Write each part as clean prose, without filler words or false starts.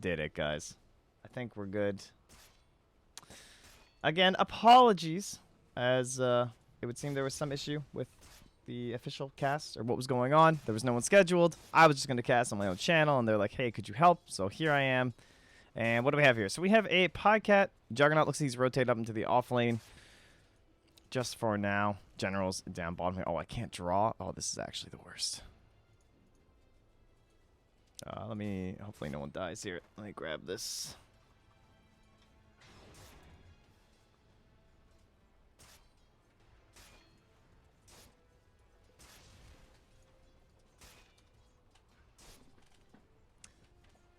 did it, guys. I think we're good. Again, apologies, as it would seem there was some issue with the official cast, or what was going on. There was no one scheduled. I was just going to cast on my own channel, and they're like, hey, could you help? So here I am. And what do we have here? So we have a Podcat. Juggernaut looks like he's rotated up into the off lane. Just for now. General's down bottom here. Oh, I can't draw. Oh, this is actually the worst. Let me... Hopefully no one dies here. Let me grab this.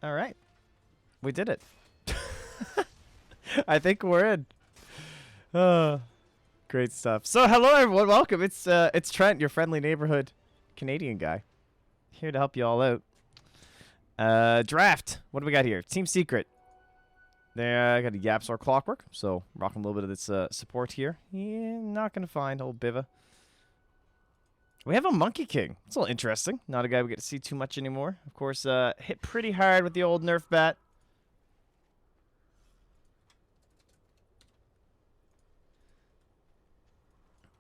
All right. We did it. I think we're in. Great stuff. So hello everyone, welcome. It's Trent, your friendly neighborhood Canadian guy, here to help you all out. Draft. What do we got here? Team Secret. There, I got a Yapsor Clockwork, so rocking a little bit of this support here. Yeah, not gonna find old Biva. We have a Monkey King. It's a little interesting. Not a guy we get to see too much anymore. Of course, hit pretty hard with the old Nerf bat.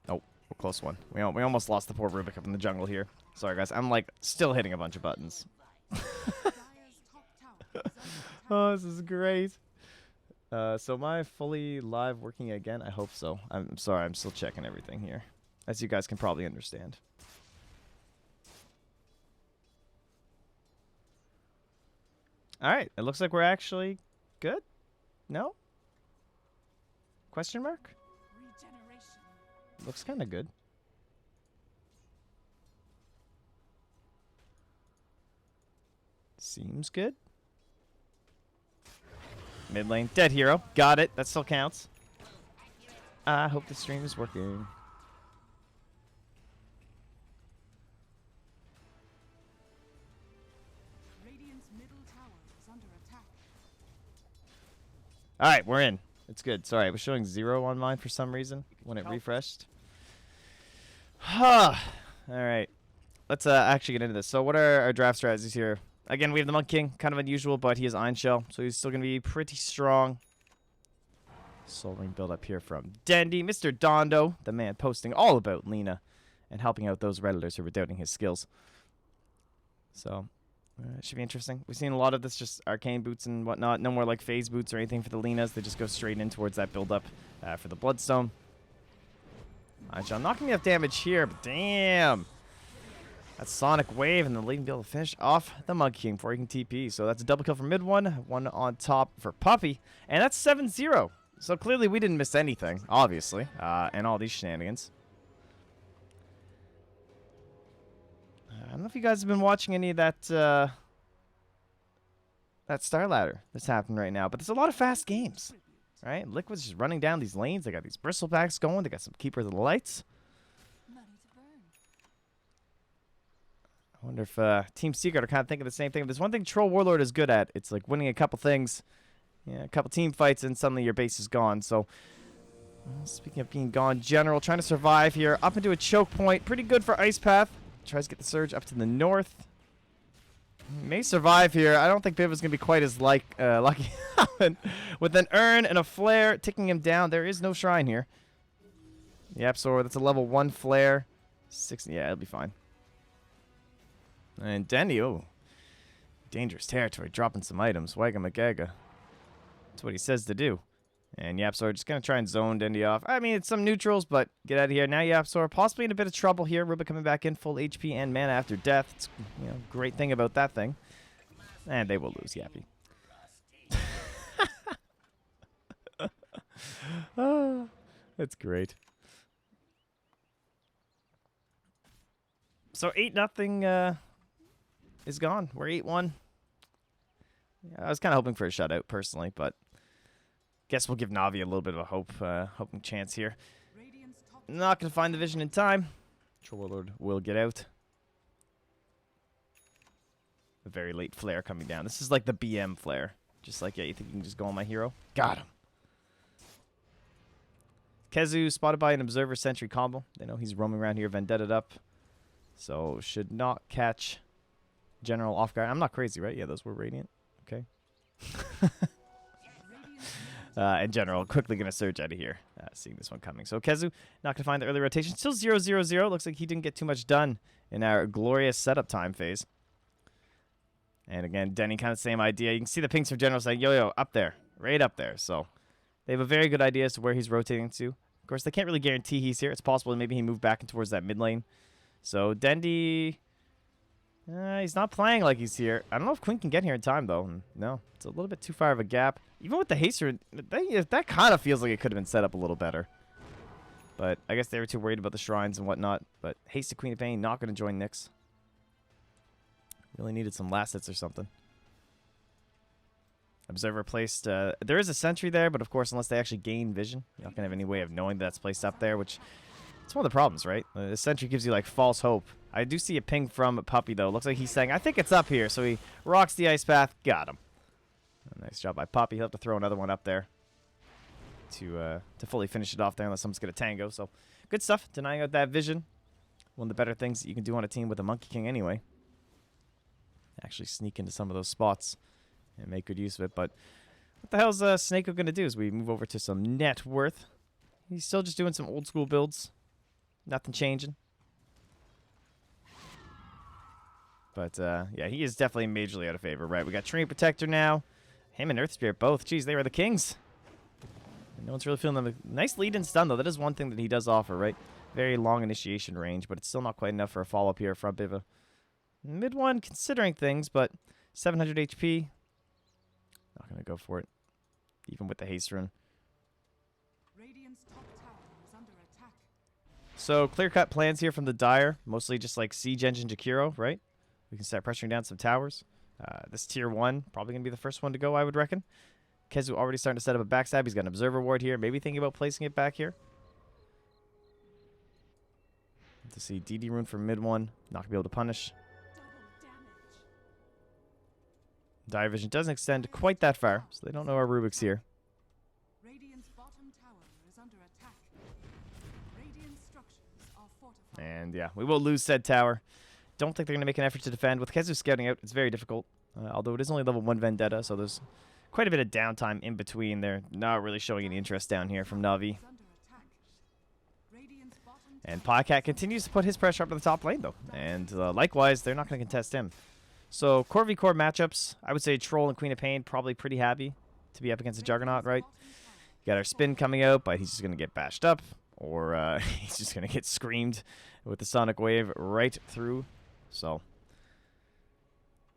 Oh, a close one. We almost lost the poor Rubik up in the jungle here. Sorry, guys. I'm, like, still hitting a bunch of buttons. Oh, this is great. So am I fully live working again? I hope so. I'm sorry. I'm still checking everything here, as you guys can probably understand. All right. It looks like we're actually good. No? Question mark? Looks kind of good. Seems good. Mid lane. Dead hero. Got it. That still counts. I hope the stream is working. Alright, we're in. It's good. Sorry, it was showing 0 on mine for some reason when it refreshed. Alright. Let's actually get into this. So what are our draft strategies here? Again, we have the Monk King. Kind of unusual, but he has Iron Shell, so he's still going to be pretty strong. Soul Ring build up here from Dendy. Mr. Dondo, the man posting all about Lena and helping out those Redditors who were doubting his skills. So... it should be interesting. We've seen a lot of this, just arcane boots and whatnot. No more like phase boots or anything for the Lenas. They just go straight in towards that build-up for the Bloodstone. John knocking me off damage here, but damn. That Sonic Wave, and the lead be able to finish off the Monkey King before he can TP. So that's a double kill for mid one. One on top for Puppy. And that's 7-0. So clearly we didn't miss anything, obviously, and all these shenanigans. I don't know if you guys have been watching any of that that Star Ladder that's happening right now, but there's a lot of fast games, right? Liquid's just running down these lanes. They got these bristlebacks going. They got some Keepers of the Lights. I wonder if Team Secret are kind of thinking the same thing. There's one thing Troll Warlord is good at. It's like winning a couple things, a couple team fights, and suddenly your base is gone. So, speaking of being gone, General trying to survive here. Up into a choke point. Pretty good for Ice Path. Tries to get the surge up to the north. May survive here. I don't think Biva's going to be quite as lucky. With an urn and a flare ticking him down. There is no shrine here. Yep, so that's a level 1 flare. 6. Yeah, it'll be fine. And Denny, oh. Dangerous territory. Dropping some items. Wagga Magaga. That's what he says to do. And Yapsor just going to try and zone Dendy off. I mean, it's some neutrals, but get out of here. Now Yapsor possibly in a bit of trouble here. Rubik coming back in full HP and mana after death. It's, great thing about that thing. And they will lose, Yappy. Oh, that's great. So 8-0 is gone. We're 8-1. Yeah, I was kind of hoping for a shutout personally, but guess we'll give Navi a little bit of a hoping chance here. Not going to find the vision in time. Troll Warlord will get out. A very late flare coming down. This is like the BM flare. Just like, yeah, you think you can just go on my hero? Got him. Kezu spotted by an Observer Sentry combo. They know he's roaming around here, Vendetta up. So should not catch General off guard. I'm not crazy, right? Yeah, those were Radiant. Okay. In general, quickly going to surge out of here, seeing this one coming. So Kezu, not going to find the early rotation. Still 0-0-0. Looks like he didn't get too much done in our glorious setup time phase. And again, Denny, kind of same idea. You can see the pings from general saying, yo, up there, right up there. So they have a very good idea as to where he's rotating to. Of course, they can't really guarantee he's here. It's possible maybe he moved back towards that mid lane. So Dendy, he's not playing like he's here. I don't know if Queen can get here in time, though. No, it's a little bit too far of a gap. Even with the haster, that kind of feels like it could have been set up a little better. But I guess they were too worried about the shrines and whatnot. But Hasted Queen of Pain not going to join Nyx. Really needed some last hits or something. Observer placed. There is a sentry there, but of course, unless they actually gain vision, you're not going to have any way of knowing that's placed up there, which it's one of the problems, right? The sentry gives you like false hope. I do see a ping from Puppy, though. Looks like he's saying, I think it's up here. So he rocks the ice path. Got him. Nice job by Puppy. He'll have to throw another one up there to fully finish it off there unless someone's going to tango. So good stuff. Denying out that vision. One of the better things that you can do on a team with a Monkey King anyway. Actually sneak into some of those spots and make good use of it. But what the hell's Snako going to do as we move over to some net worth? He's still just doing some old school builds. Nothing changing. But, yeah, he is definitely majorly out of favor, right? We got Trinity Protector now. Him and Earth Spirit both. Jeez, they were the kings. And no one's really feeling them. Nice lead in stun, though. That is one thing that he does offer, right? Very long initiation range, but it's still not quite enough for a follow-up here from Biva. Mid one, considering things, but 700 HP. Not going to go for it. Even with the haste rune. So, clear-cut plans here from the Dire. Mostly just like Siege Engine Jakiro, right? We can start pressuring down some towers. This tier 1, probably going to be the first one to go, I would reckon. Kezu already starting to set up a backstab. He's got an Observer Ward here. Maybe thinking about placing it back here. To see DD rune for mid 1. Not going to be able to punish. Dire Vision doesn't extend quite that far, so they don't know our Rubik's here. And yeah, we will lose said tower. Don't think they're going to make an effort to defend. With Kezu scouting out, it's very difficult. Although it is only level 1 Vendetta, so there's quite a bit of downtime in between. They're not really showing any interest down here from Navi. And Podcat continues to put his pressure up to the top lane, though. And likewise, they're not going to contest him. So, core v core matchups, I would say Troll and Queen of Pain probably pretty happy to be up against the Juggernaut, right? You got our Spin coming out, but he's just going to get bashed up. Or he's just going to get screamed with the Sonic Wave right through. So,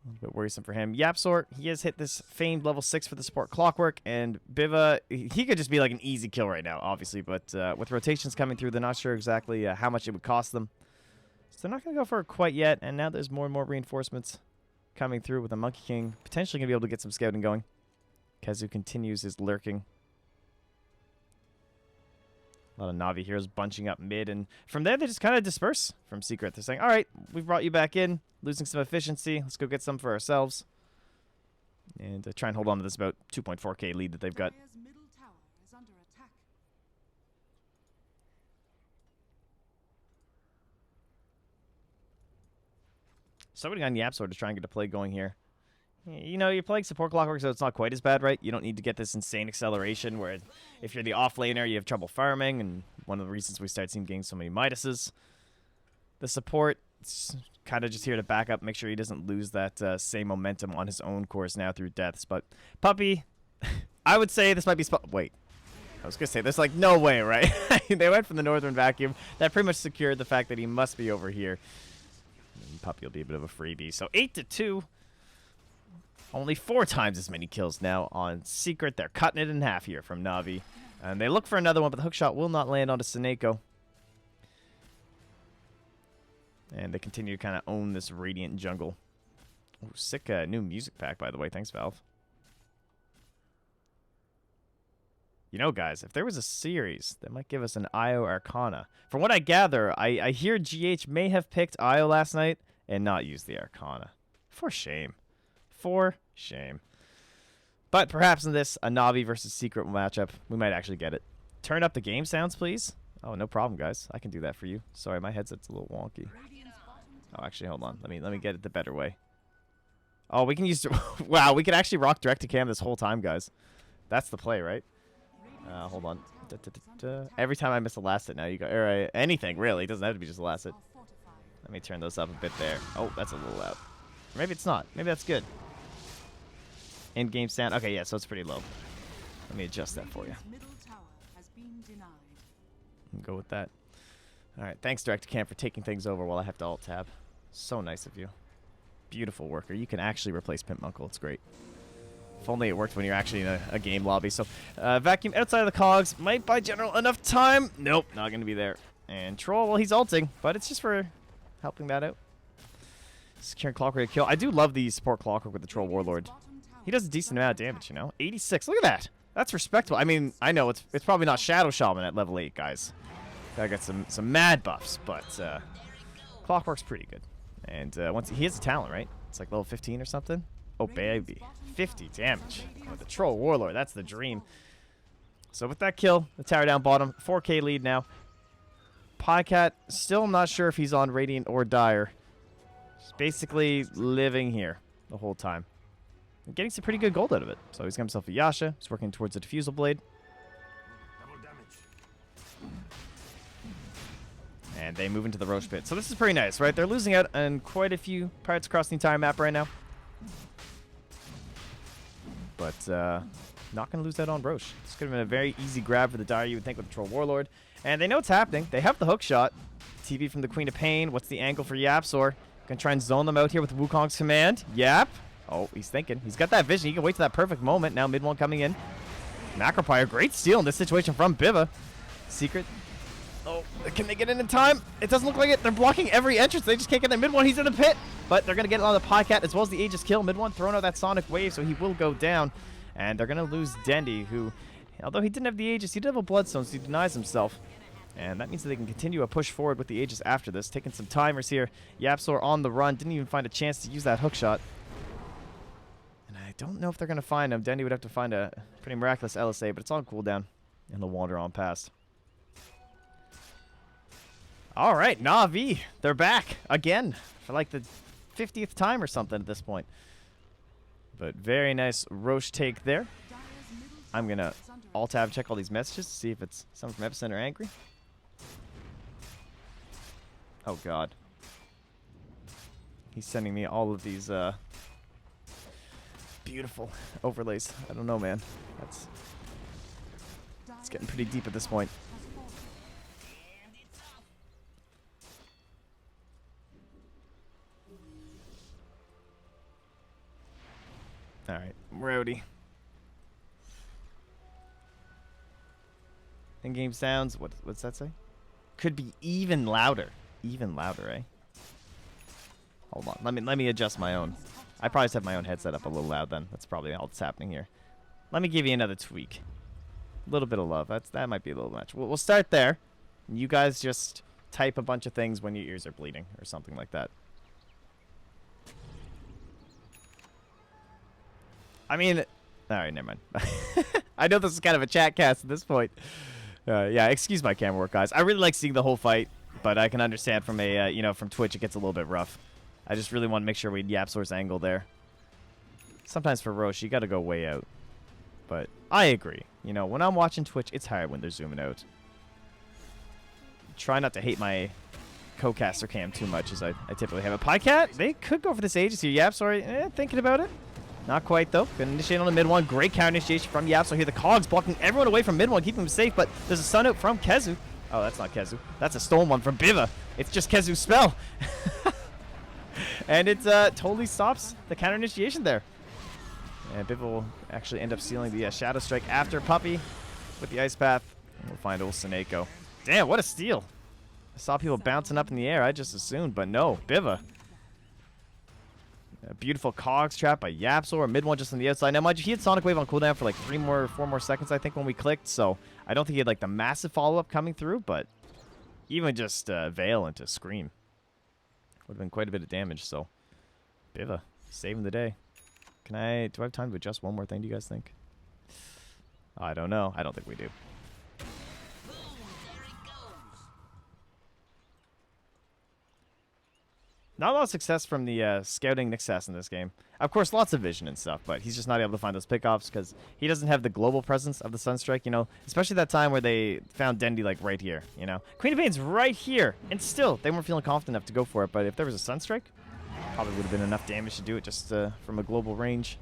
a little bit worrisome for him. Yapsor, he has hit this famed level 6 for the support Clockwork. And Biva, he could just be like an easy kill right now, obviously. But with rotations coming through, they're not sure exactly how much it would cost them. So they're not going to go for it quite yet. And now there's more and more reinforcements coming through with a Monkey King. Potentially going to be able to get some scouting going. Kezu continues his lurking. A lot of Navi heroes bunching up mid, and from there they just kind of disperse from Secret. They're saying, all right, we've brought you back in, losing some efficiency. Let's go get some for ourselves. And try and hold on to this about 2.4k lead that they've got. Somebody on Yapsor to try and get a play going here. You know, you're playing support Clockwork, so it's not quite as bad, right? You don't need to get this insane acceleration where if you're the off laner, you have trouble farming, and one of the reasons we start seeing getting so many Midases. The support, it's kind of just here to back up, make sure he doesn't lose that same momentum on his own course now through deaths. But Puppy, I would say this might be... Wait. I was going to say, there's like no way, right? They went from the Northern Vacuum. That pretty much secured the fact that he must be over here. And Puppy will be a bit of a freebie. So 8-2. Only 4 times as many kills now on Secret. They're cutting it in half here from Navi. And they look for another one, but the hookshot will not land onto Sineko. And they continue to kind of own this Radiant jungle. Ooh, sick new music pack, by the way. Thanks, Valve. You know, guys, if there was a series that might give us an Io Arcana. From what I gather, I hear GH may have picked Io last night and not used the Arcana. For shame. For shame. But perhaps in this, a Navi versus Secret matchup, we might actually get it. Turn up the game sounds, please. Oh, no problem, guys. I can do that for you. Sorry, my headset's a little wonky. Oh, actually, hold on. Let me get it the better way. Oh, we can use... wow, we could actually rock direct to cam this whole time, guys. That's the play, right? Hold on. Every time I miss a last hit now, you go... Or anything, really. It doesn't have to be just a last hit. Let me turn those up a bit there. Oh, that's a little loud. Or maybe it's not. Maybe that's good. In-game sound. Okay, yeah, so it's pretty low. Let me adjust that for you. Go with that. All right, thanks, Direct to Cam, for taking things over while I have to alt-tab. So nice of you. Beautiful worker. You can actually replace Pimp Munkle. It's great. If only it worked when you're actually in a game lobby. So, vacuum outside of the cogs. Might buy General enough time. Nope, not going to be there. And Troll, well, he's ulting, but it's just for helping that out. Securing Clockwork kill. I do love the support Clockwork with the Troll Warlord. He does a decent amount of damage, you know? 86. Look at that. That's respectable. I mean, I know it's probably not Shadow Shaman at level 8, guys. Gotta get some mad buffs, but Clockwork's pretty good. And once he has a talent, right? It's like level 15 or something. Oh, baby. 50 damage. Oh, the Troll Warlord. That's the dream. So with that kill, the tower down bottom. 4K lead now. Podcat, still not sure if he's on Radiant or Dire. Just basically living here the whole time. And getting some pretty good gold out of it. So he's got himself a Yasha. He's working towards a Diffusal Blade. And they move into the Roche pit. So this is pretty nice, right? They're losing out on quite a few parts across the entire map right now. But not going to lose out on Roche. This could have been a very easy grab for the Dire, you would think, with the Troll Warlord. And they know what's happening. They have the hook shot. TV from the Queen of Pain. What's the angle for YapzOr? Gonna try and zone them out here with Wukong's command. Yap. Oh, he's thinking. He's got that vision. He can wait to that perfect moment. Now mid one coming in. Macropire, great steal in this situation from Biva. Secret. Oh, can they get in time? It doesn't look like it. They're blocking every entrance. They just can't get there. Mid one, he's in the pit. But they're going to get it on the Podcat as well as the Aegis kill. Mid one throwing out that Sonic Wave, so he will go down. And they're going to lose Dendi, who, although he didn't have the Aegis, he did have a Bloodstone, so he denies himself. And that means that they can continue a push forward with the Aegis after this. Taking some timers here. YapzOr on the run. Didn't even find a chance to use that hook shot. And I don't know if they're going to find him. Dendi would have to find a pretty miraculous LSA, but it's on cooldown. And he'll wander on past. All right, Na'Vi. They're back again for like the 50th time or something at this point. But very nice Roche take there. I'm going to alt-tab check all these messages to see if it's someone from Epicenter angry. Oh, God. He's sending me all of these beautiful overlays. I don't know, man. It's getting pretty deep at this point. All right, rowdy. In-game sounds. What's that say? Could be even louder. Even louder, eh? Hold on. Let me adjust my own. I probably just have my own headset up a little loud then. That's probably all that's happening here. Let me give you another tweak. A little bit of love. That might be a little much. We'll start there. You guys just type a bunch of things when your ears are bleeding or something like that. I mean, all right, never mind. I know this is kind of a chat cast at this point. Yeah, excuse my camera work, guys. I really like seeing the whole fight, but I can understand from from Twitch it gets a little bit rough. I just really want to make sure we YapzOr's angle there. Sometimes for Roche, you got to go way out. But I agree. You know, when I'm watching Twitch, it's hard when they're zooming out. Try not to hate my co-caster cam too much as I typically have. A Podcat, they could go for this Aegis here. YapzOr, thinking about it. Not quite, though. Gonna initiate on the mid one. Great counter initiation from YapzOr here. The cogs blocking everyone away from mid one, keeping him safe, but there's a stun out from Kezu. Oh, that's not Kezu. That's a stolen one from Biva. It's just Kezu's spell. And it totally stops the counter initiation there. And Biva will actually end up sealing the Shadow Strike after Puppey with the Ice Path. And we'll find old Seneko. Damn, what a steal. I saw people bouncing up in the air. I just assumed, but no. Biva. A beautiful cogs trap by YapzOr. Mid one just on the outside. Now, mind you, he had Sonic Wave on cooldown for like 4 more seconds, I think, when we clicked. So I don't think he had like the massive follow-up coming through, but even just Veil into Scream would have been quite a bit of damage. So Biva saving the day. Do I have time to adjust one more thing, do you guys think? I don't know. I don't think we do. Not a lot of success from the scouting Nixas in this game. Of course, lots of vision and stuff, but he's just not able to find those pickoffs because he doesn't have the global presence of the Sunstrike, you know, especially that time where they found Dendy, like, right here, you know. Queen of Pain's right here, and still, they weren't feeling confident enough to go for it, but if there was a Sunstrike, probably would have been enough damage to do it just from a global range.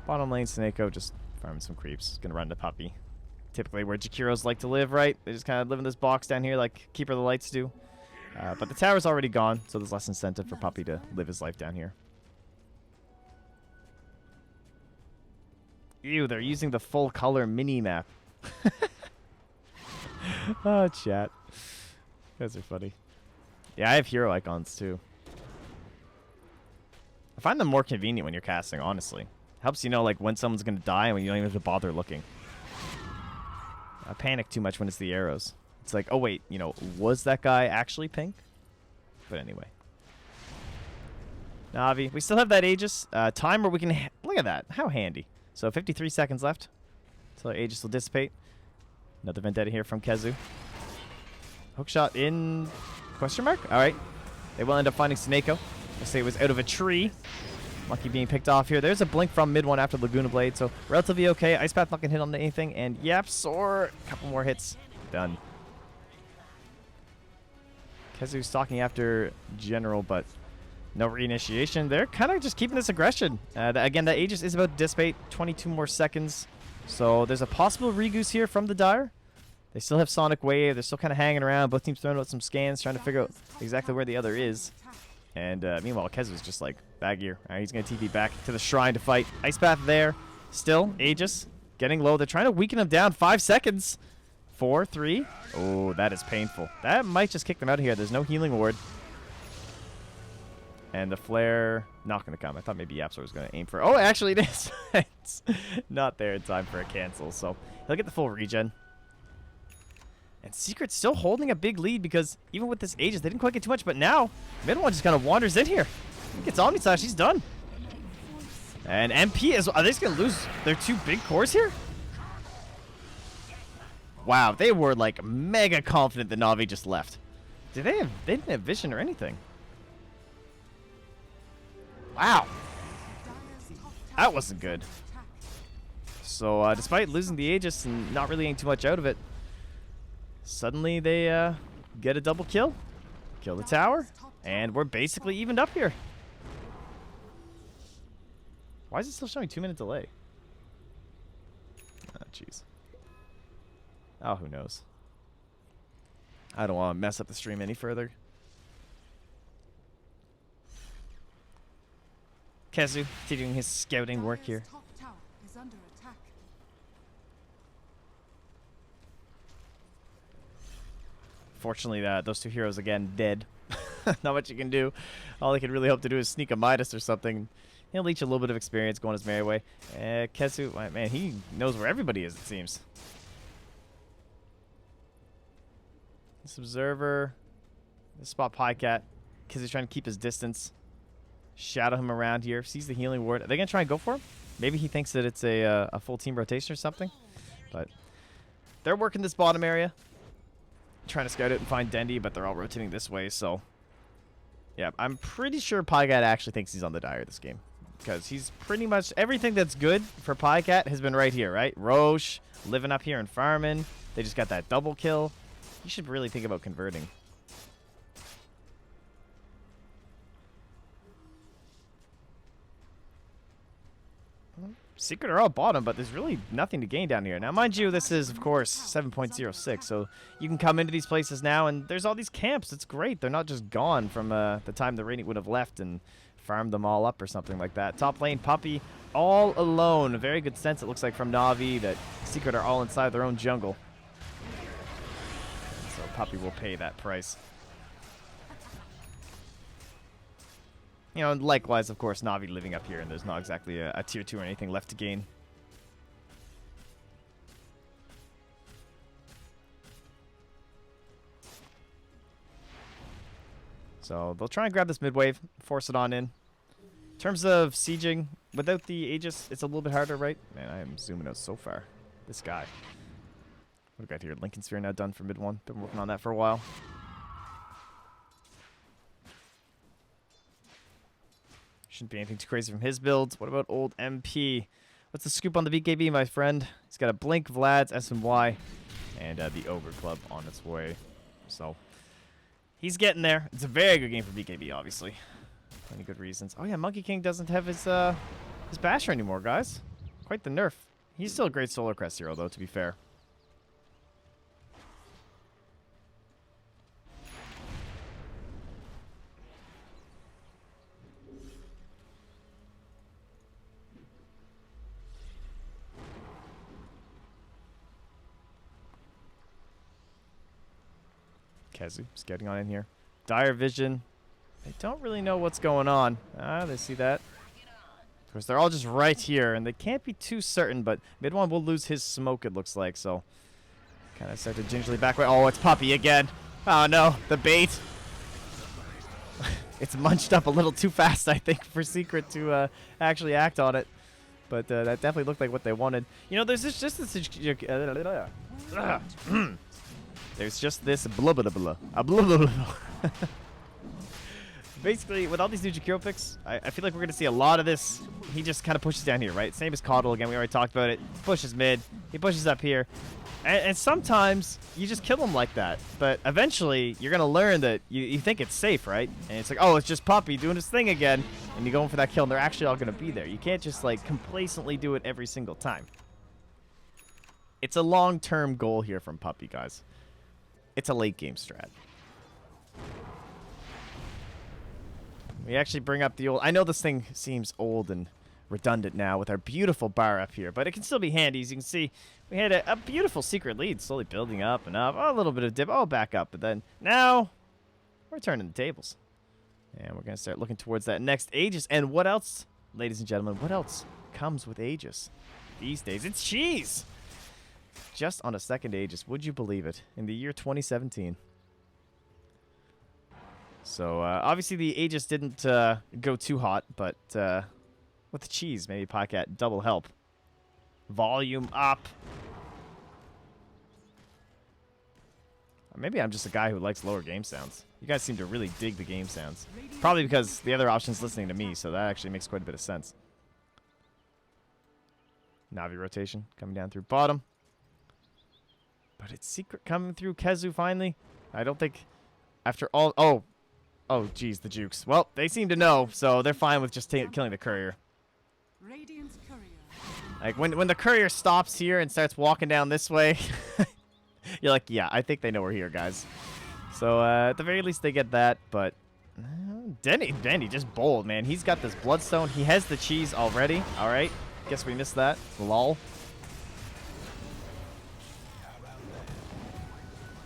Bottom lane, Snako just farming some creeps. Gonna run to Puppy. Typically where Jakiros like to live, right? They just kind of live in this box down here like Keeper of the Lights do. But the tower's already gone, so there's less incentive for Puppy to live his life down here. Ew, they're using the full color mini-map. Oh, chat. You guys are funny. Yeah, I have hero icons too. I find them more convenient when you're casting, honestly. Helps you know like when someone's going to die and when you don't even have to bother looking. I panic too much when it's the arrows. It's like, oh wait, you know, was that guy actually pink? But anyway. Navi, we still have that Aegis time where we can... Look at that. How handy. So 53 seconds left until our Aegis will dissipate. Another Vendetta here from Kezu. Hookshot in... Question mark? Alright. They will end up finding Sineko. I say it was out of a tree. Lucky being picked off here. There's a blink from mid one after Laguna Blade, so relatively okay. Ice Path not gonna hit on anything, and yep, Soar. A couple more hits. Done. Kezu stalking after General, but no reinitiation. They're kind of just keeping this aggression. Again, the Aegis is about to dissipate. 22 more seconds. So there's a possible Regoose here from the Dire. They still have Sonic Wave. They're still kind of hanging around. Both teams throwing out some scans, trying to figure out exactly where the other is. And meanwhile, Kezu's just like, bag gear. All right, he's going to TP back to the shrine to fight. Ice Path there. Still, Aegis getting low. They're trying to weaken him down. 5 seconds. 4, 3. Oh, that is painful. That might just kick them out of here. There's no healing ward. And the flare, not going to come. I thought maybe Yapsor was going to aim for... Oh, actually it is. It's not there in time for a cancel. So he'll get the full regen. And Secret's still holding a big lead because even with this Aegis, they didn't quite get too much. But now, mid one just kind of wanders in here. He gets Omnislash. He's done. And MP is... Are they just going to lose their 2 big cores here? Wow, they were like mega confident that Na'Vi just left. They didn't have vision or anything. Wow. That wasn't good. So despite losing the Aegis and not really getting too much out of it, suddenly they get a double kill. Kill the tower. And we're basically evened up here. Why is it still showing 2-minute delay? Oh, jeez. Oh, who knows? I don't want to mess up the stream any further. Kezu doing his scouting work here. Fortunately, those 2 heroes again dead. Not much you can do. All they can really hope to do is sneak a Midas or something. He'll leech a little bit of experience going his merry way. Kezu, man, he knows where everybody is, it seems. This Observer. This spot Pycat. Because he's trying to keep his distance. Shadow him around here. Sees the healing ward. Are they going to try and go for him? Maybe he thinks that it's a full team rotation or something. But they're working this bottom area. Trying to scout it and find Dendy, but they're all rotating this way, so... Yeah, I'm pretty sure Pycat actually thinks he's on the Dire this game. Because he's pretty much... Everything that's good for Pycat has been right here, right? Roche, living up here and farming. They just got that double kill. You should really think about converting. Secret are all bottom, but there's really nothing to gain down here. Now, mind you, this is, of course, 7.06, so you can come into these places now, and there's all these camps. It's great. They're not just gone from the time the Radiant would have left and farmed them all up or something like that. Top lane, Puppy, all alone. A very good sense, it looks like, from Na'Vi that Secret are all inside their own jungle. So Puppy will pay that price. You know, and likewise, of course, Na'Vi living up here, and there's not exactly a tier 2 or anything left to gain. So they'll try and grab this mid wave, force it on in. In terms of sieging, without the Aegis, it's a little bit harder, right? Man, I am zooming out so far. This guy. What do we got here? Lincoln Sphere now done for mid 1. Been working on that for a while. Shouldn't be anything too crazy from his builds. What about old MP? What's the scoop on the BKB, my friend? He's got a Blink, Vlad's, SMY, and the Ogre Club on its way. So, he's getting there. It's a very good game for BKB, obviously. Plenty good reasons. Oh, yeah, Monkey King doesn't have his Basher anymore, guys. Quite the nerf. He's still a great Solar Crest hero, though, to be fair. Kezu just getting on in here. Dire Vision. They don't really know what's going on. Ah, they see that. Of course, they're all just right here, and they can't be too certain, but mid one will lose his smoke, it looks like, so kind of start to gingerly back away. Oh, it's Puppey again. Oh, no. The bait. It's munched up a little too fast, I think, for Secret to actually act on it. But that definitely looked like what they wanted. You know, there's just this... There's just this blah blah blah. Blah blah blah. Basically, with all these new Jakiro picks, I feel like we're going to see a lot of this. He just kind of pushes down here, right? Same as Coddle again. We already talked about it. Pushes mid. He pushes up here. And sometimes you just kill him like that. But eventually, you're going to learn that you think it's safe, right? And it's like, oh, it's just Puppey doing his thing again. And you go in for that kill, and they're actually all going to be there. You can't just, like, complacently do it every single time. It's a long-term goal here from Puppey, guys. It's a late-game strat. We actually bring up the old... I know this thing seems old and redundant now with our beautiful bar up here, but it can still be handy. As you can see, we had a beautiful Secret lead slowly building up and up. Oh, a little bit of dip. Oh, back up. But then now we're turning the tables. And we're going to start looking towards that next Aegis. And what else, ladies and gentlemen, what else comes with Aegis these days? It's cheese! Just on a second Aegis. Would you believe it? In the year 2017. So, obviously the Aegis didn't go too hot, but with the cheese, maybe Podcat double help. Volume up. Or maybe I'm just a guy who likes lower game sounds. You guys seem to really dig the game sounds. Probably because the other option's listening to me, so that actually makes quite a bit of sense. Navi rotation coming down through bottom. But it's Secret coming through Kezu finally. I don't think after all... Oh, geez, the Jukes. Well, they seem to know, so they're fine with just killing the courier. Like, when the courier stops here and starts walking down this way, you're like, yeah, I think they know we're here, guys. So, at the very least, they get that, but... Denny, just bold, man. He's got this Bloodstone. He has the cheese already. All right. Guess we missed that. Lol.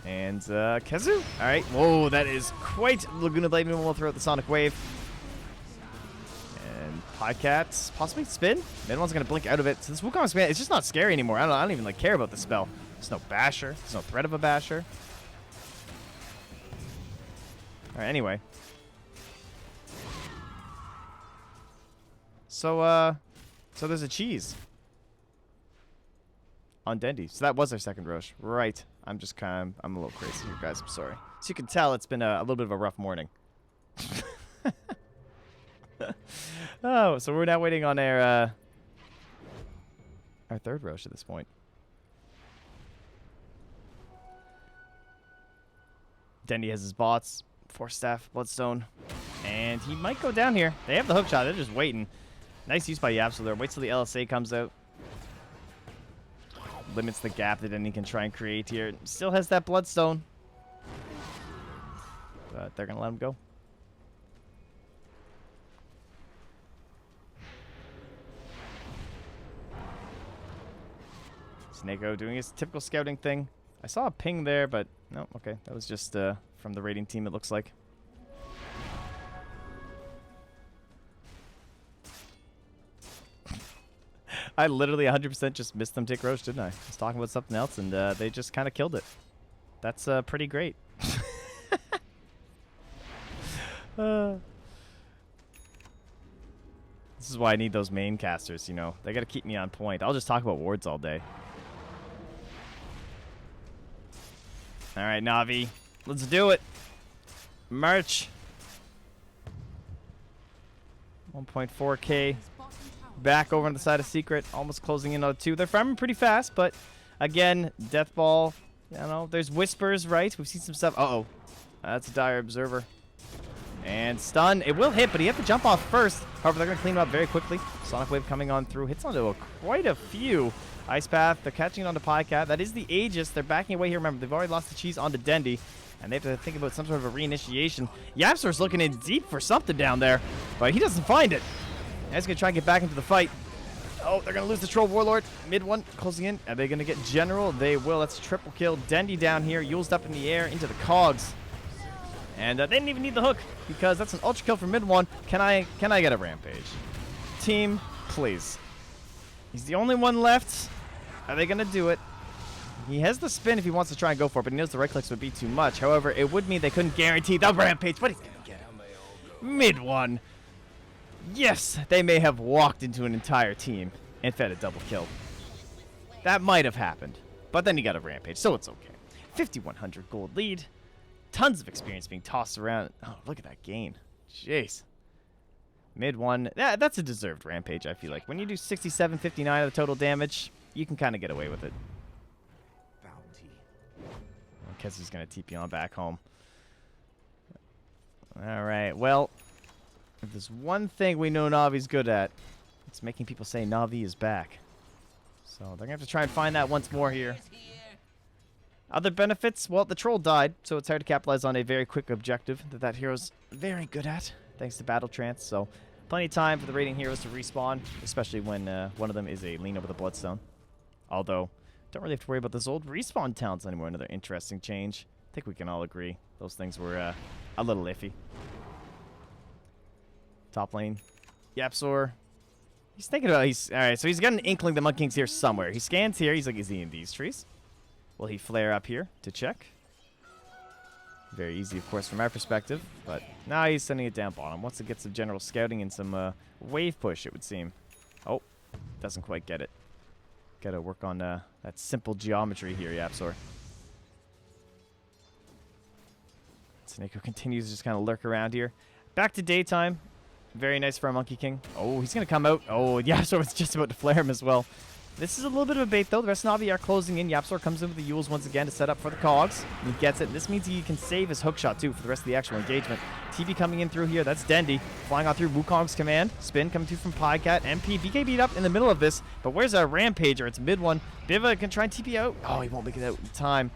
And, Kezu? Alright. Whoa, that is quite Laguna Blade. We'll throw out the Sonic Wave. And Podcat, possibly spin? Mid one's gonna blink out of it. So this Wukong's man, it's just not scary anymore. I don't even, like, care about the spell. There's no Basher. There's no threat of a Basher. Alright, anyway. So there's a cheese. On Dendy. So that was our second Roche. Right. I'm a little crazy here, guys. I'm sorry. So you can tell it's been a little bit of a rough morning. Oh, so we're now waiting on our third Roche at this point. Dendy has his bots. Force Staff, Bloodstone. And he might go down here. They have the hookshot. They're just waiting. Nice use by Yapso there. Wait till the LSA comes out. Limits the gap that Denny can try and create here. Still has that Bloodstone. But they're going to let him go. Snako doing his typical scouting thing. I saw a ping there, but no, okay. That was just from the raiding team, it looks like. I literally 100% just missed them take Roche, didn't I? I was talking about something else, and they just kind of killed it. That's pretty great. This is why I need those main casters, you know. They got to keep me on point. I'll just talk about wards all day. All right, Navi. Let's do it. March. 1.4k back over on the side of Secret, almost closing in on 2. They're farming pretty fast, but again, Death Ball, you know, there's whispers, right? We've seen some stuff. Uh-oh. That's a dire observer. And stun. It will hit, but you have to jump off first. However, they're going to clean it up very quickly. Sonic Wave coming on through. Hits onto quite a few. Ice Path. They're catching it onto Pycat. That is the Aegis. They're backing away here. Remember, they've already lost the cheese onto Dendy. And they have to think about some sort of a reinitiation. Yapsor's looking in deep for something down there. But he doesn't find it. He's going to try and get back into the fight. Oh, they're going to lose the Troll Warlord. Mid one closing in. Are they going to get General? They will. That's a triple kill. Dendy down here. Yule's up in the air into the cogs. And they didn't even need the hook because that's an ultra kill for mid one. Can I get a rampage? Team, please. He's the only one left. Are they going to do it? He has the spin if he wants to try and go for it, but he knows the right clicks would be too much. However, it would mean they couldn't guarantee the rampage, but he's going to get it. Mid one. Yes, they may have walked into an entire team and fed a double kill. That might have happened, but then he got a rampage, so it's okay. 5,100 gold lead. Tons of experience being tossed around. Oh, look at that gain. Jeez. Mid one. That's a deserved rampage, I feel like. When you do 67, 59 of the total damage, you can kind of get away with it. Because he's going to TP on back home. All right. Well, if there's one thing we know Navi's good at, it's making people say Navi is back. So they're going to have to try and find that once more here. Other benefits, well, the troll died, so it's hard to capitalize on a very quick objective that hero's very good at, thanks to Battle Trance. So plenty of time for the raiding heroes to respawn, especially when one of them is a Lena with a Bloodstone. Although, don't really have to worry about those old respawn talents anymore. Another interesting change. I think we can all agree those things were a little iffy. Top lane, Yapsor. He's thinking about all right, so he's got an inkling the Mud King's here somewhere. He scans here. He's like, is he in these trees? Will he flare up here to check? Very easy, of course, from our perspective. But now he's sending it down bottom. Wants to get some general scouting and some wave push, it would seem. Oh, doesn't quite get it. Got to work on that simple geometry here, Yapsor. Snako continues to just kind of lurk around here. Back to daytime. Very nice for our Monkey King. Oh, he's going to come out. Oh, Yapsor was just about to flare him as well. This is a little bit of a bait, though. The rest of Navi are closing in. Yapsor comes in with the Yules once again to set up for the cogs. He gets it. This means he can save his hookshot, too, for the rest of the actual engagement. TV coming in through here. That's Dendy. Flying on through Wukong's command. Spin coming through from Pycat. MP. BK beat up in the middle of this. But where's our Rampager? It's mid one. Biva can try and TP out. Oh, he won't make it out in time.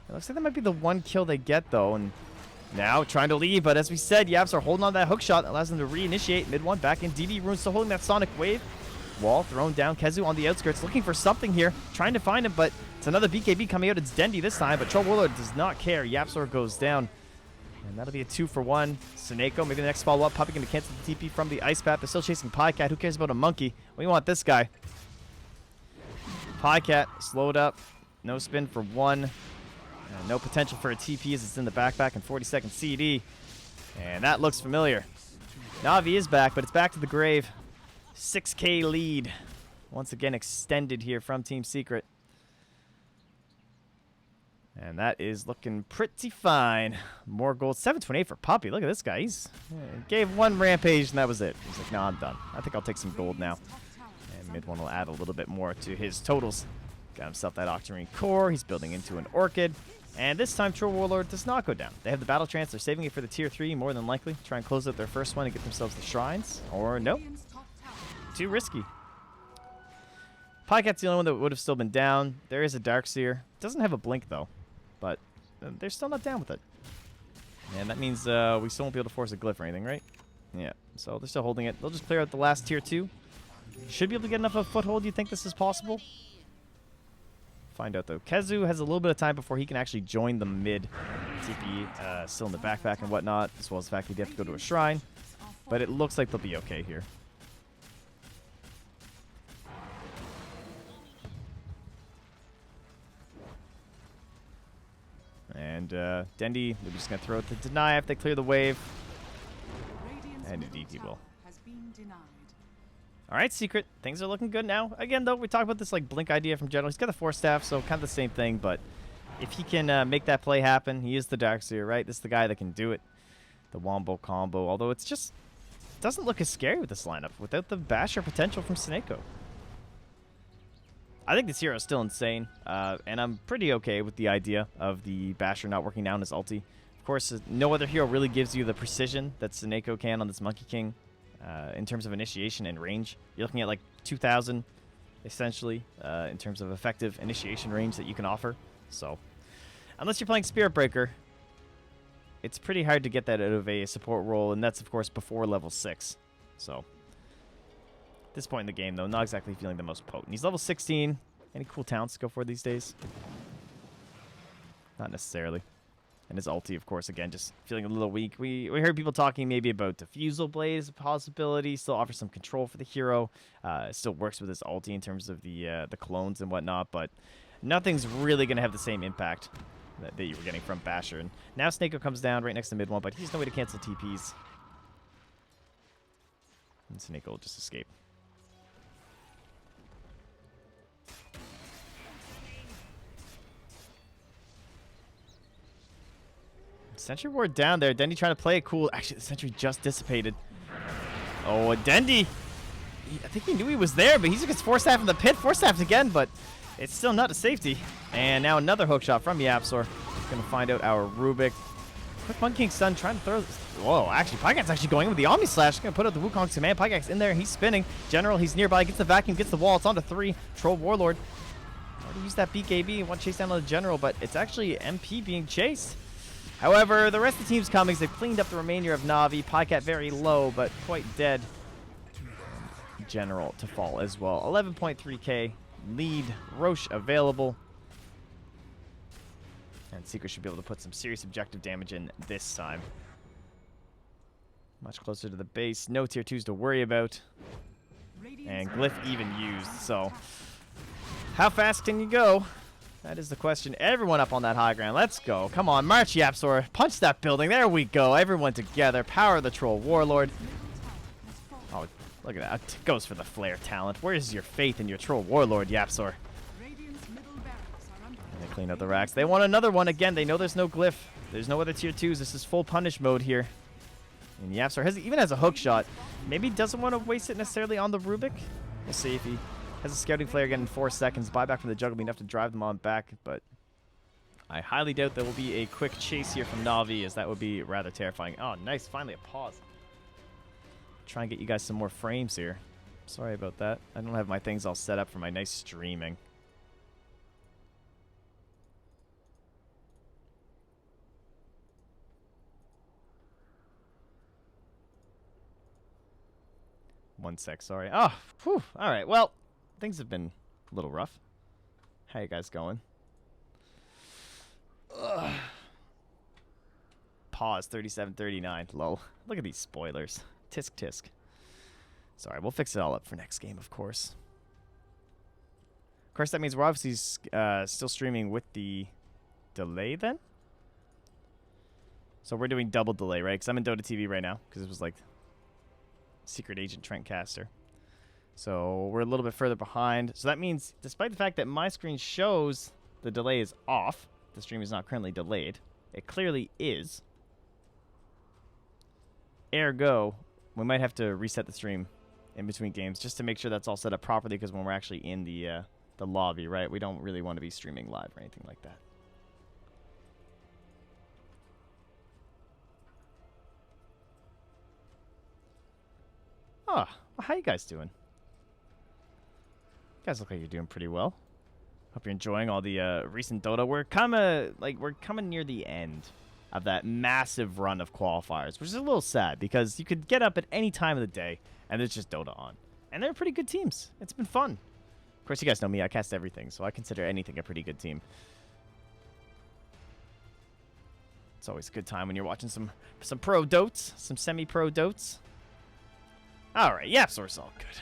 It looks like that might be the one kill they get, though. And now trying to leave. But as we said, Yapsor holding on to that hookshot. Allows them to reinitiate. Mid one. Back in. DD Rune still holding that Sonic Wave. Wall thrown down. Kezu on the outskirts looking for something here. Trying to find him, but it's another BKB coming out. It's Dendy this time, but Troll Warlord does not care. Yapsor goes down. And that'll be a 2-for-1. Sineko, maybe the next follow-up. Probably going to cancel the TP from the Ice Path. They're still chasing Pycat. Who cares about a monkey? We want this guy. Pycat slowed up. No spin for 1. No potential for a TP as it's in the backpack and 40-second CD. And that looks familiar. Navi is back, but it's back to the grave. 6k lead. Once again extended here from Team Secret. And that is looking pretty fine. More gold. 728 for Puppy. Look at this guy. He's gave one rampage and that was it. He's like, no, I'm done. I think I'll take some gold now. And mid one will add a little bit more to his totals. Got himself that Octarine core. He's building into an Orchid. And this time, Troll Warlord does not go down. They have the Battle Trance. They're saving it for the Tier 3, more than likely. Try and close out their first one and get themselves the Shrines. Or no. Too risky. Pycat's the only one that would have still been down. There is a Darkseer. Doesn't have a blink, though. But they're still not down with it. And that means we still won't be able to force a glyph or anything, right? Yeah. So they're still holding it. They'll just clear out the last Tier 2. Should be able to get enough of a foothold. You think this is possible? Find out, though. Kezu has a little bit of time before he can actually join the mid TP. Still in the backpack and whatnot, as well as the fact that they have to go to a shrine. But it looks like they'll be okay here. And Dendy, they're just going to throw it to deny if they clear the wave. And a DP will. All right, Secret. Things are looking good now. Again, though, we talked about this like blink idea from General. He's got the Force Staff, so kind of the same thing. But if he can make that play happen, he is the Darkseer, right? This is the guy that can do it. The Wombo combo. Although it's just doesn't look as scary with this lineup without the Basher potential from Sineko. I think this hero is still insane, and I'm pretty okay with the idea of the Basher not working down his ulti. Of course, no other hero really gives you the precision that Sineko can on this Monkey King in terms of initiation and range. You're looking at like 2,000, essentially, in terms of effective initiation range that you can offer. So, unless you're playing Spirit Breaker, it's pretty hard to get that out of a support role, and that's, of course, before level 6. So, at this point in the game, though, not exactly feeling the most potent. He's level 16. Any cool talents to go for these days? Not necessarily. And his ulti, of course, again, just feeling a little weak. We heard people talking maybe about Diffusal Blade as a possibility. Still offers some control for the hero. Still works with his ulti in terms of the clones and whatnot, but nothing's really going to have the same impact that you were getting from Basher. And now Snako comes down right next to mid one, but he's no way to cancel TPs. And Snako will just escape. Sentry ward down there. Dendy trying to play it cool. Actually, the sentry just dissipated. Oh, Dendy. I think he knew he was there, but he gets force staff in the pit. Force staffed again, but it's still not a safety. And now another hook shot from Yapsor. Going to find out our Rubik. Quick Monkey King Stun trying to throw this. Whoa, actually, Pygax actually going in with the Omni Slash. Going to put out the Wukong's command. Pygax in there. He's spinning. General, he's nearby. Gets the vacuum, gets the wall. It's on to 3. Troll Warlord. Already used that BKB and want to chase down on the General, but it's actually MP being chased. However, the rest of the team's coming. They've cleaned up the remainder of Na'Vi. Pycat very low, but quite dead. General to fall as well. 11.3k lead. Roche available. And Secret should be able to put some serious objective damage in this time. Much closer to the base. No tier 2s to worry about. And Glyph even used. So, how fast can you go? That is the question. Everyone up on that high ground. Let's go. Come on, march, Yapsor. Punch that building. There we go. Everyone together. Power the Troll Warlord. Oh, look at that. It goes for the flare talent. Where's your faith in your Troll Warlord, Yapsor? And they clean up the racks. They want another one again. They know there's no glyph. There's no other tier 2s. This is full punish mode here. And Yapsor even has a hook shot. Maybe doesn't want to waste it necessarily on the Rubik. We'll see if he has a scouting flare again in 4 seconds. Buyback from the jungle will be enough to drive them on back, but I highly doubt there will be a quick chase here from Na'Vi, as that would be rather terrifying. Oh, nice. Finally a pause. Try and get you guys some more frames here. Sorry about that. I don't have my things all set up for my nice streaming. One sec, sorry. Oh, whew. All right. Well, things have been a little rough. How you guys going? Ugh. Pause 37-39. Lol. Look at these spoilers. Tisk tisk. Sorry, we'll fix it all up for next game, of course. Of course, that means we're obviously still streaming with the delay then. So we're doing double delay, right? Because I'm in Dota TV right now, because it was like Secret Agent Trent Caster. So we're a little bit further behind. So that means, despite the fact that my screen shows the delay is off, the stream is not currently delayed. It clearly is. Ergo, we might have to reset the stream in between games just to make sure that's all set up properly, because when we're actually in the lobby, right, we don't really want to be streaming live or anything like that. Oh, how you guys doing? You guys look like you're doing pretty well. Hope you're enjoying all the recent Dota. We're coming near the end of that massive run of qualifiers, which is a little sad because you could get up at any time of the day and there's just Dota on. And they're pretty good teams. It's been fun. Of course, you guys know me. I cast everything, so I consider anything a pretty good team. It's always a good time when you're watching some pro dotes, some semi-pro dotes. All right, Yapsor's all good.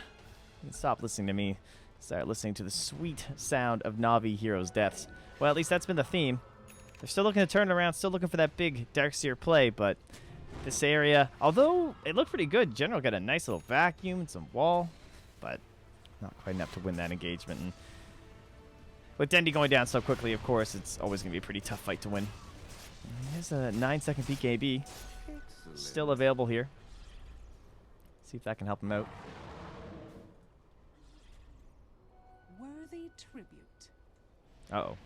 You can stop listening to me. Start listening to the sweet sound of Na'Vi heroes' deaths. Well, at least that's been the theme. They're still looking to turn it around, still looking for that big Darkseer play, but this area, although it looked pretty good, General got a nice little vacuum and some wall, but not quite enough to win that engagement. And with Dendy going down so quickly, of course, it's always going to be a pretty tough fight to win. Here's a 9-second BKB. Still available here. See if that can help him out. Worthy tribute. Uh-oh.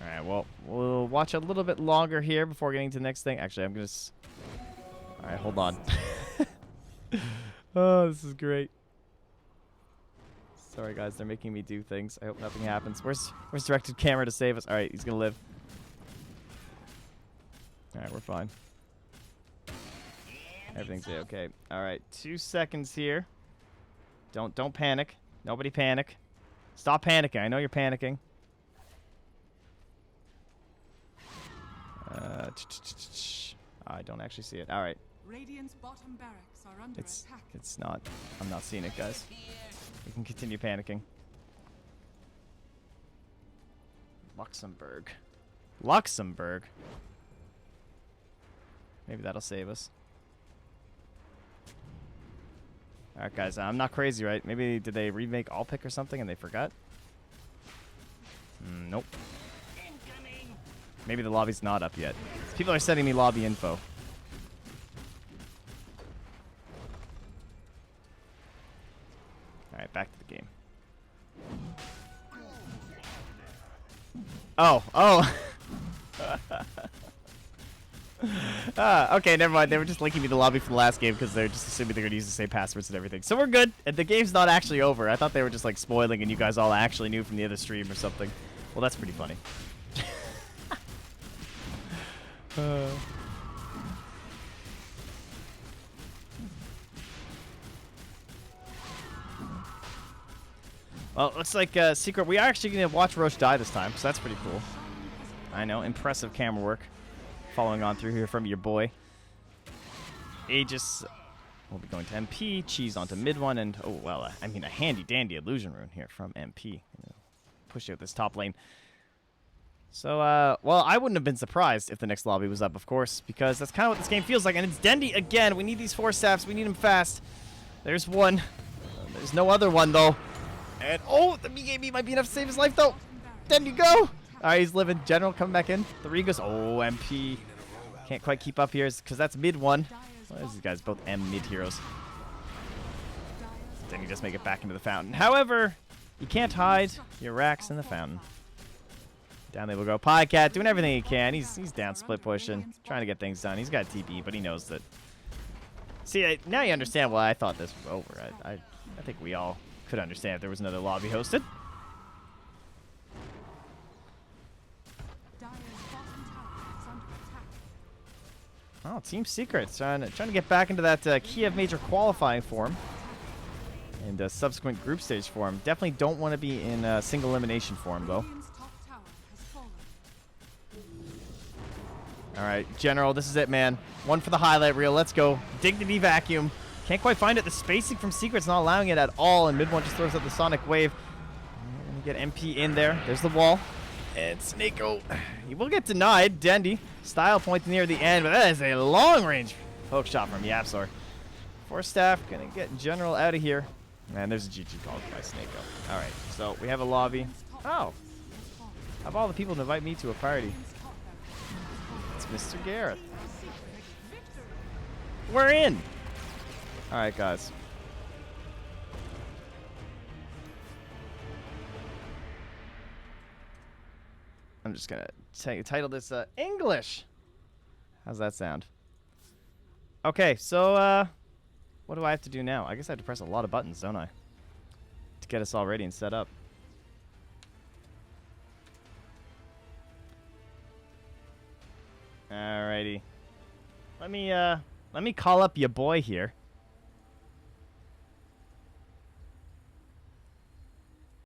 Alright, well, we'll watch a little bit longer here before getting to the next thing. Actually, I'm gonna... Alright, hold on. Oh, this is great. Sorry, guys, they're making me do things. I hope nothing happens. Where's directed camera to save us? Alright, he's gonna live. Alright, we're fine. Everything's okay. Alright, 2 seconds here. Don't panic. Nobody panic. Stop panicking. I know you're panicking. I don't actually see it. All right. Radiant's bottom barracks are under attack. It's not. I'm not seeing it, guys. We can continue panicking. Luxembourg. Luxembourg. Maybe that'll save us. All right, guys. I'm not crazy, right? Maybe did they remake all pick or something and they forgot? Nope. Maybe the lobby's not up yet. People are sending me lobby info. Alright, back to the game. Oh. Okay, never mind. They were just linking me the lobby from the last game because they're just assuming they're going to use the same passwords and everything. So we're good. And the game's not actually over. I thought they were just like spoiling and you guys all actually knew from the other stream or something. Well, that's pretty funny. Well, it looks like Secret. We are actually going to watch Roche die this time, so that's pretty cool. I know, impressive camera work. Following on through here from your boy. Aegis will be going to MP. Cheese onto mid one, and oh well, I mean a handy dandy illusion rune here from MP. Push out this top lane. So, well, I wouldn't have been surprised if the next lobby was up, of course, because that's kind of what this game feels like. And it's Dendy again. We need these 4 staffs. We need them fast. There's one. There's no other one, though. And, oh, the BKB might be enough to save his life, though. Dendy, go. All right, he's living. General coming back in. The Regas. Oh, MP. Can't quite keep up here because that's mid one. Well, these guys both M mid heroes. Dendy just make it back into the fountain. However, you can't hide your racks in the fountain. Down there we'll go. Podcat doing everything he can. He's down split pushing, trying to get things done. He's got TP, but he knows that. See, now you understand why I thought this was over. I think we all could understand if there was another lobby hosted. Oh, Team Secret's trying to get back into that Kiev Major qualifying form and subsequent group stage form. Definitely don't want to be in single elimination form, though. All right, General, this is it, man. One for the highlight reel. Let's go. Dignity vacuum. Can't quite find it. The spacing from Secret's not allowing it at all, and mid one just throws out the Sonic Wave. Get MP in there. There's the wall. And Snako, he will get denied. Dendy, style point near the end, but that is a long-range hook shot from Yapsor. 4 staff, gonna get General out of here. And there's a GG called by Snako. All right, so we have a lobby. Oh, of all the people to invite me to a party. Mr. Gareth. We're in. All right, guys. I'm just going to title this English. How's that sound? Okay, so what do I have to do now? I guess I have to press a lot of buttons, don't I? To get us all ready and set up. Alrighty. Let me call up your boy here.